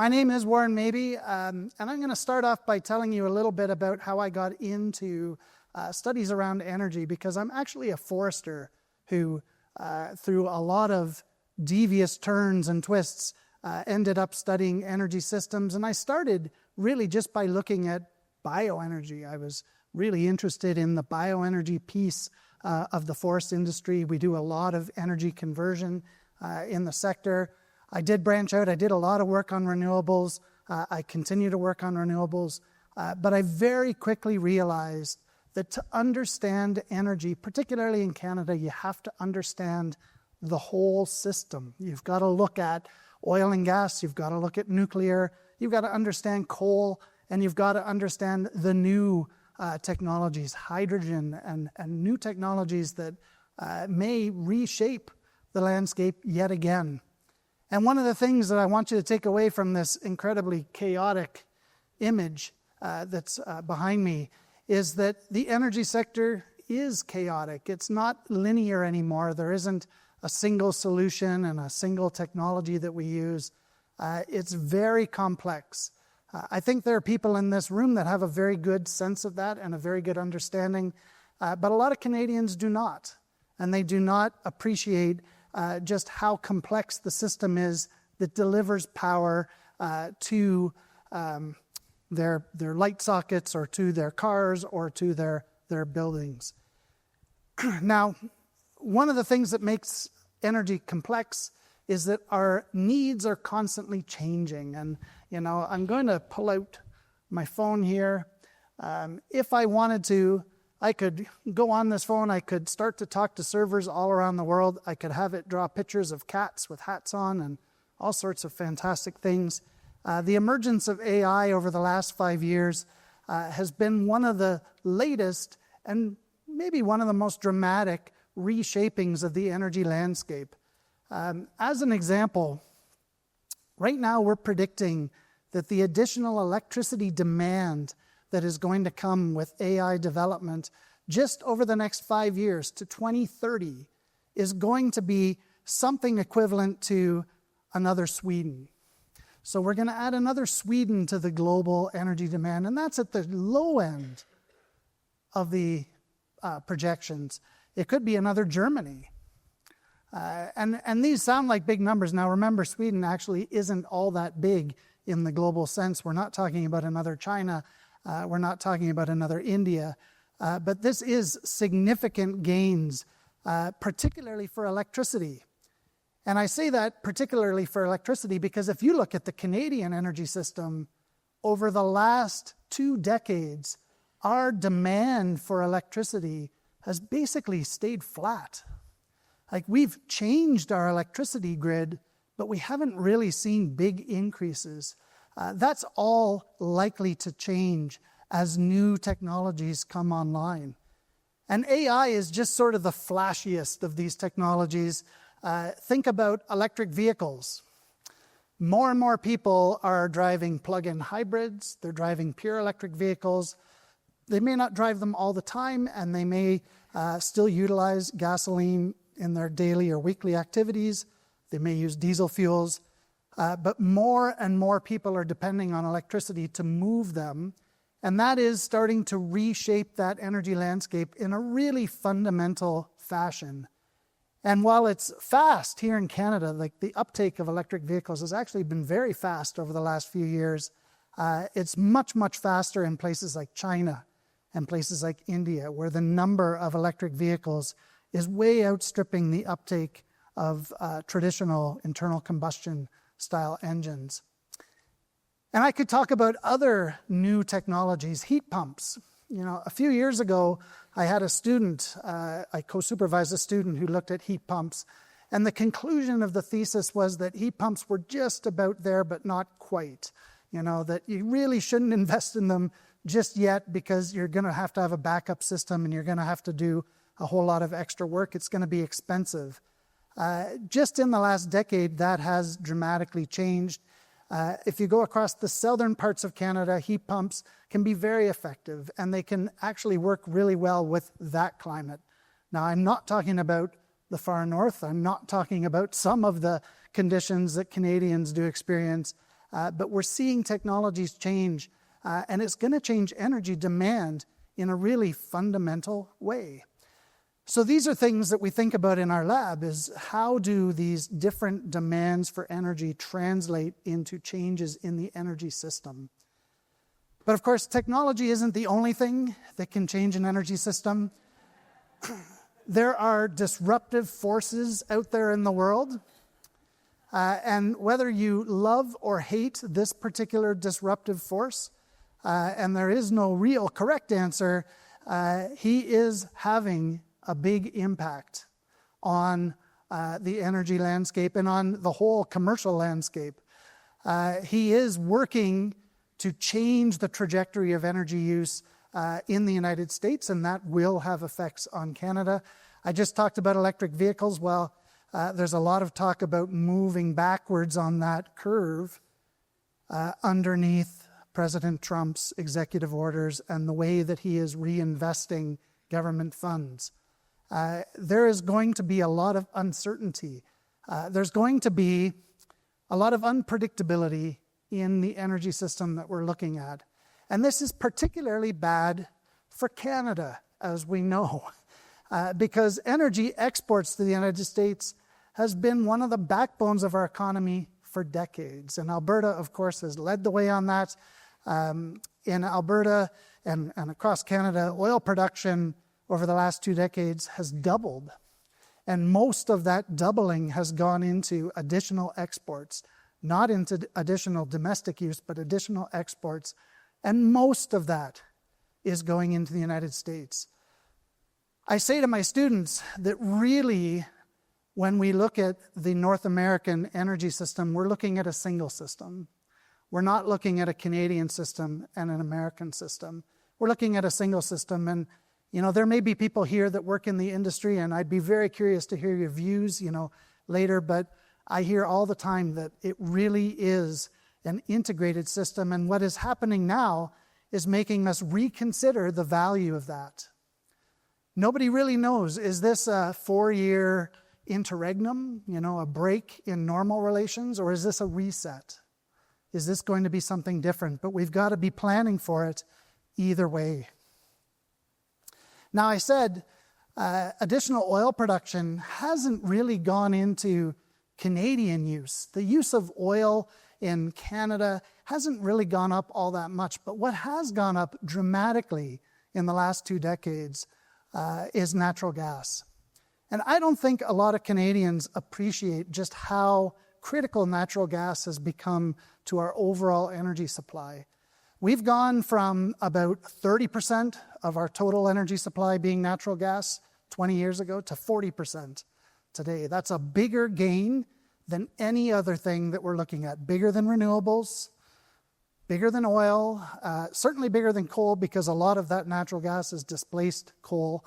My name is Warren Mabee, and I'm going to start off by telling you a little bit about how I got into studies around energy, because I'm actually a forester who, through a lot of devious turns and twists, ended up studying energy systems. And I started really just by looking at bioenergy. I was really interested in the bioenergy piece of the forest industry. We do a lot of energy conversion in the sector. I did branch out. I did a lot of work on renewables. I continue to work on renewables. But I very quickly realized that to understand energy, particularly in Canada, you have to understand the whole system. You've got to look at oil and gas. You've got to look at nuclear. You've got to understand coal. And you've got to understand the new technologies, hydrogen and new technologies that may reshape the landscape yet again. And one of the things that I want you to take away from this incredibly chaotic image that's behind me is that the energy sector is chaotic. It's not linear anymore. There isn't a single solution and a single technology that we use. It's very complex. I think there are people in this room that have a very good sense of that and a very good understanding, but a lot of Canadians do not. And they do not appreciate just how complex the system is that delivers power to their light sockets or to their cars or to their buildings. Now, one of the things that makes energy complex is that our needs are constantly changing. And, I'm going to pull out my phone here. If I wanted to, I could go on this phone, I could start to talk to servers all around the world. I could have it draw pictures of cats with hats on and all sorts of fantastic things. The emergence of AI over the last 5 years has been one of the latest and maybe one of the most dramatic reshapings of the energy landscape. As an example, right now we're predicting that the additional electricity demand that is going to come with AI development just over the next 5 years to 2030 is going to be something equivalent to another Sweden. So we're going to add another Sweden to the global energy demand, and that's at the low end of the projections. It could be another Germany. And these sound like big numbers. Now remember, Sweden actually isn't all that big in the global sense. We're not talking about another China. We're not talking about another India. But this is significant gains, particularly for electricity. And I say that particularly for electricity because if you look at the Canadian energy system, over the last 2 decades, our demand for electricity has basically stayed flat. Like, we've changed our electricity grid, but we haven't really seen big increases. That's all likely to change as new technologies come online. And AI is just sort of the flashiest of these technologies. Think about electric vehicles. More and more people are driving plug-in hybrids. They're driving pure electric vehicles. They may not drive them all the time, and they may still utilize gasoline in their daily or weekly activities. They may use diesel fuels. But more and more people are depending on electricity to move them. And that is starting to reshape that energy landscape in a really fundamental fashion. And while it's fast here in Canada, like the uptake of electric vehicles has actually been very fast over the last few years, it's much, much faster in places like China and places like India, where the number of electric vehicles is way outstripping the uptake of traditional internal combustion style engines. And I could talk about other new technologies, heat pumps. A few years ago, I had a student, I co-supervised a student who looked at heat pumps, and the conclusion of the thesis was that heat pumps were just about there, but not quite. That you really shouldn't invest in them just yet because you're going to have a backup system and you're going to have to do a whole lot of extra work. It's going to be expensive. Just in the last decade, that has dramatically changed. If you go across the southern parts of Canada, heat pumps can be very effective, and they can actually work really well with that climate. Now, I'm not talking about the far north. I'm not talking about some of the conditions that Canadians do experience. but we're seeing technologies change, and it's going to change energy demand in a really fundamental way. So these are things that we think about in our lab, is how do these different demands for energy translate into changes in the energy system? But of course, technology isn't the only thing that can change an energy system. There are disruptive forces out there in the world. And whether you love or hate this particular disruptive force, and there is no real correct answer, he is having a big impact on the energy landscape and on the whole commercial landscape. He is working to change the trajectory of energy use in the United States, and that will have effects on Canada. I just talked about electric vehicles. Well, there's a lot of talk about moving backwards on that curve underneath President Trump's executive orders and the way that he is reinvesting government funds. There is going to be a lot of uncertainty. There's going to be a lot of unpredictability in the energy system that we're looking at. And this is particularly bad for Canada, as we know, because energy exports to the United States has been one of the backbones of our economy for decades. And Alberta, of course, has led the way on that. In Alberta and across Canada, oil production over the last 2 decades has doubled. And most of that doubling has gone into additional exports, not into additional domestic use, but additional exports. And most of that is going into the United States. I say to my students that really, when we look at the North American energy system, we're looking at a single system. We're not looking at a Canadian system and an American system. We're looking at a single system. And, there may be people here that work in the industry, and I'd be very curious to hear your views, later. But I hear all the time that it really is an integrated system. And what is happening now is making us reconsider the value of that. Nobody really knows, is this a 4-year interregnum, a break in normal relations, or is this a reset? Is this going to be something different? But we've got to be planning for it either way. Now, I said additional oil production hasn't really gone into Canadian use. The use of oil in Canada hasn't really gone up all that much. But what has gone up dramatically in the last 2 decades is natural gas. And I don't think a lot of Canadians appreciate just how critical natural gas has become to our overall energy supply. We've gone from about 30% of our total energy supply being natural gas 20 years ago to 40% today. That's a bigger gain than any other thing that we're looking at. Bigger than renewables, bigger than oil, certainly bigger than coal, because a lot of that natural gas has displaced coal.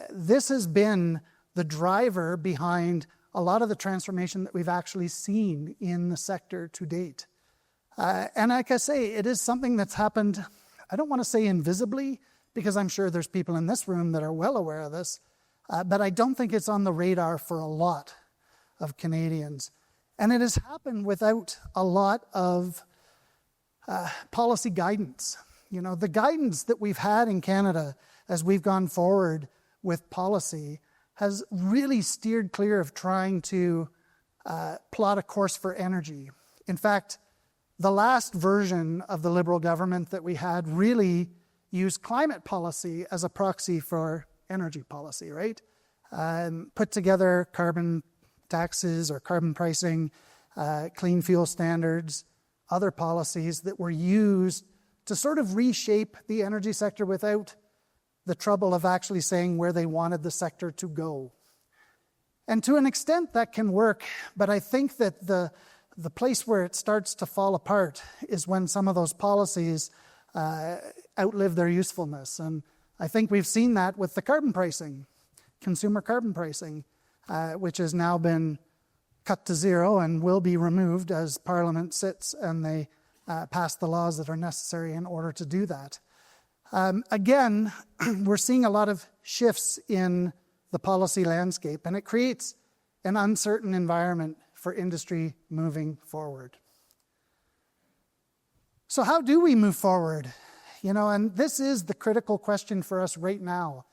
This has been the driver behind a lot of the transformation that we've actually seen in the sector to date. And like I say, it is something that's happened, I don't want to say invisibly, because I'm sure there's people in this room that are well aware of this, but I don't think it's on the radar for a lot of Canadians. And it has happened without a lot of policy guidance. The guidance that we've had in Canada as we've gone forward with policy has really steered clear of trying to plot a course for energy. In fact, the last version of the Liberal government that we had really used climate policy as a proxy for energy policy, right? Put together carbon taxes or carbon pricing, clean fuel standards, other policies that were used to sort of reshape the energy sector without the trouble of actually saying where they wanted the sector to go. And to an extent that can work, but I think that the place where it starts to fall apart is when some of those policies outlive their usefulness. And I think we've seen that with the carbon pricing, consumer carbon pricing, which has now been cut to zero and will be removed as Parliament sits and they pass the laws that are necessary in order to do that. Again, we're seeing a lot of shifts in the policy landscape, and it creates an uncertain environment for industry moving forward. So how do we move forward? And this is the critical question for us right now.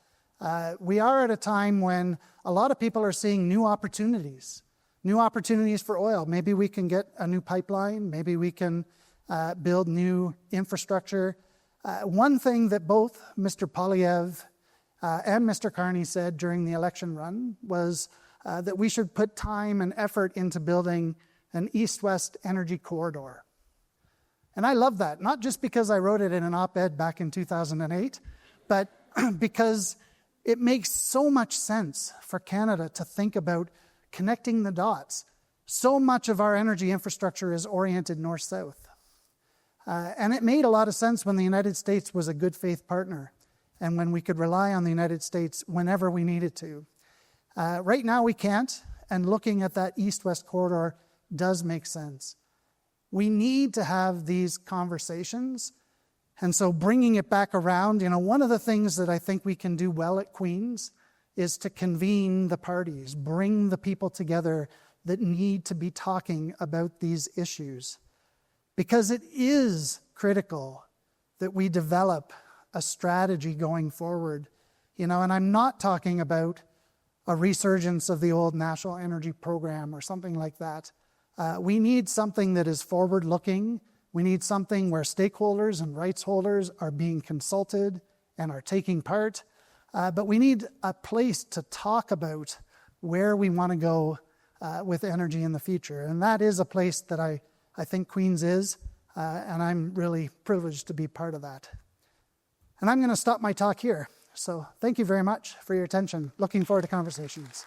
We are at a time when a lot of people are seeing new opportunities for oil. Maybe we can get a new pipeline. Maybe we can build new infrastructure. One thing that both Mr. Polyev and Mr. Carney said during the election run was that we should put time and effort into building an east-west energy corridor. And I love that, not just because I wrote it in an op-ed back in 2008, but because it makes so much sense for Canada to think about connecting the dots. So much of our energy infrastructure is oriented north-south. And it made a lot of sense when the United States was a good faith partner and when we could rely on the United States whenever we needed to. Right now we can't, and looking at that east-west corridor does make sense. We need to have these conversations. And so bringing it back around, one of the things that I think we can do well at Queen's is to convene the parties, bring the people together that need to be talking about these issues. Because it is critical that we develop a strategy going forward. And I'm not talking about a resurgence of the old National Energy Program or something like that. We need something that is forward-looking. We need something where stakeholders and rights holders are being consulted and are taking part. But we need a place to talk about where we want to go with energy in the future. And that is a place that I think Queen's is, and I'm really privileged to be part of that. And I'm going to stop my talk here. So thank you very much for your attention. Looking forward to conversations.